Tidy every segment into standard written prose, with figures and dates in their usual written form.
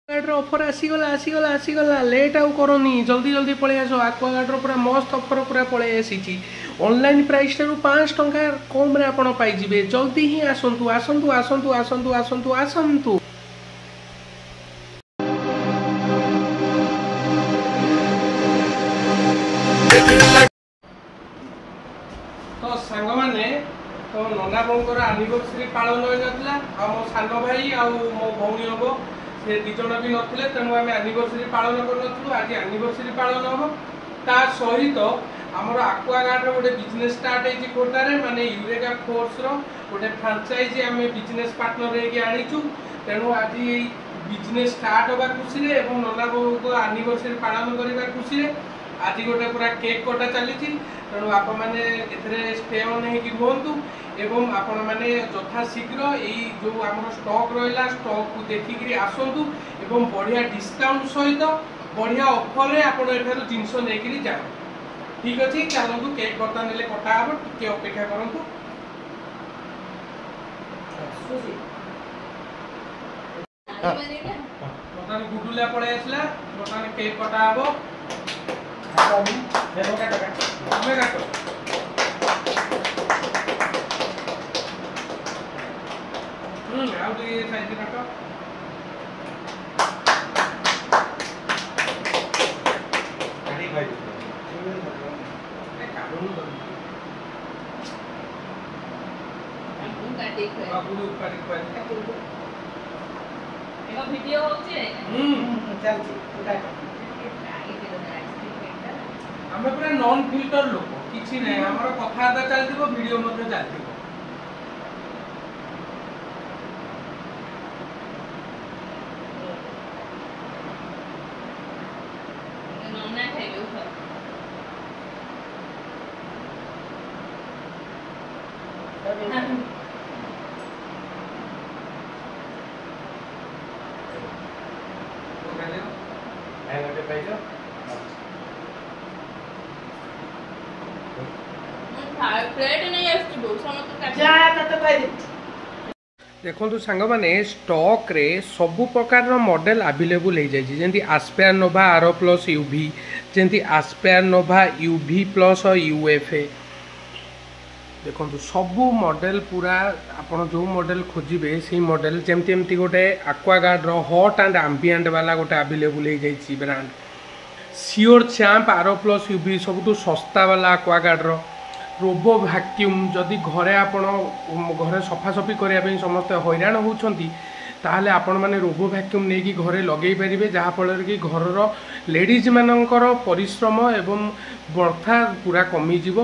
Aquaguard offer आसीगला आसीगला आसीगला late आउ करनी जल्दी जल्दी पळे आसो एक्वागार्ड पूरा मस्त ऑफर पूरा पळे आसी ऑनलाइन प्राइस ठारू 5 टंका कम रे आपण पाई जिवे जल्दी ही आसंतु आसंतु आसंतु आसंतु आसंतु आसंतु तो सांग माने तो नना बोंकर एनिवर्सरी पालन होई नथला आ मो सानो भाई आ मो भौणी हबो से दि जण भी नथिले तेणु आम एनिवर्सरी पालन कर आज एनिवर्सरी पालन हम ता सहित आमर एक्वागार्ड गोटे बिजनेस स्टार्ट होती खोर्धारे माने यूरेका फोर्स गोटे फ्रांचाइज आम बिजनेस पार्टनर होगी आनीचु तेणु आज बिजनेस स्टार्ट होगा खुशी और नना बो को एनिवर्सरी पालन करने खुशी आज गोटे पूरा केक कटा चली तेणु आप मैंने स्टे ऑन रुहतु एवं आपण मैंने यथा शीघ्र यही जो आम स्टॉक रहा स्टॉक को देखिक आसतु एवं बढ़िया डिस्काउंट सहित बढ़िया ऑफर रे आपण एठार जिनस नहीं जाओ ठीक अच्छे चलतु केक बर्तमान ने कटा हम टे अपेक्षा करूँ बर्तमान गुडुला पड़े आसला बर्तमान केक कटा हम वीडियो आम पूरा नॉन फिल्टर लोक किसी ना आम कथबार्ता चलती वीडियो चलती देखो सांग मैंने स्टॉक रे सबु प्रकार मॉडल अवेलेबल हो जाती आस्पेयर नोवा आर प्लस यूवी जमी आस्पेयर नोवा यूवी प्लस यूएफए देखो सबू मॉडल पूरा आपड़ जो मॉडल खोजे से मॉडल जमती गोटे एक्वागार्ड हॉट एंड एम्बिएंट वाला गोटे अवेलेबल हो जाती ब्रांड सियोर चैंप आर प्लस यूवी सब सस्ता वाला एक्वागार्ड रोबो वैक्यूम जदि घरे आपण घरे सफासफी करने समस्ते हैरान होती ताहले आपण माने रोबो वैक्यूम नहीं घरे लगे पारे जहाँफल कि घर लेडीज मानकर परिश्रम एवं बर्था पूरा कमिजिव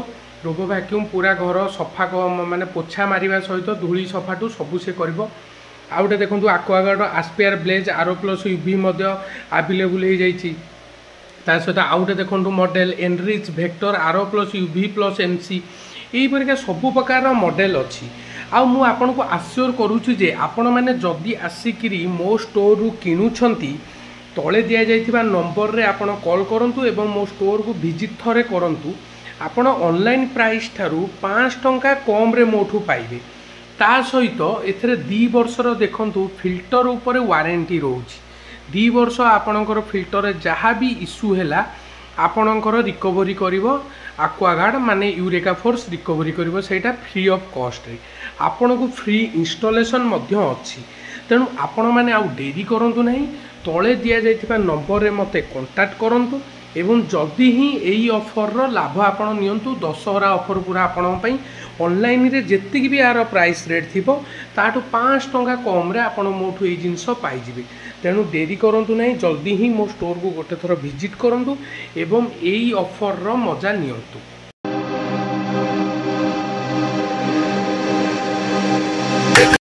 रोबो वैक्यूम पूरा घर सफा माने पोछा मारिबा सहित धूली सफाटू सबू से कर आउ गोटे देखो Aquaguard aspire blaze R plus UV available हो जाइए ता सहित आउ गोटे देखो model enrich vector R plus UV plus NC यहीपरिका सबू प्रकार मॉडल अच्छी आउ मु आपन को आश्योर करुच्ची जे आपण मैंने जदि आसिकी मो स्टोर रु किणुछंती तले दि जाइथिबा नंबर रे आपण कॉल करंतु एवं मो स्टोर को विजिट थरे करंतु आपण ऑनलाइन प्राइस ठारू 5 टंका कम रे मोठू पाइबे ता सहित एथरे 2 वर्षर देखंतु फिल्टर ऊपर वारंटी रोची 2 वर्ष आपणकर फिल्टर जहाँ भी इश्यू है आपणकर रिकवरी करिवो एक्वागार्ड माने यूरेका फोर्स रिकवरी करिवो सेटा फ्री ऑफ कॉस्ट रे आपण को फ्री इंस्टॉलेशन मध्य अच्छी तेणु आपण मैंने आउ डेरी करंतु नहीं तले दिया जाइथिबा नंबर रे मते कांटेक्ट करंतु एवं जल्दी ही यही ऑफर रो लाभ आपण नियंतु दशहरा ऑफर पूरा आपण पई ऑनलाइन रे जेतिक भी यार प्राइस रेट थिबो ताटू 5 टंका कम रे आपण मोठू ए जिंस पाई जिवे तेणु डेरी करंतु नहीं जल्दी ही मो स्टोर को गोटे थर विजिट करंतु एवं यही ऑफर रो मजा नियंतु।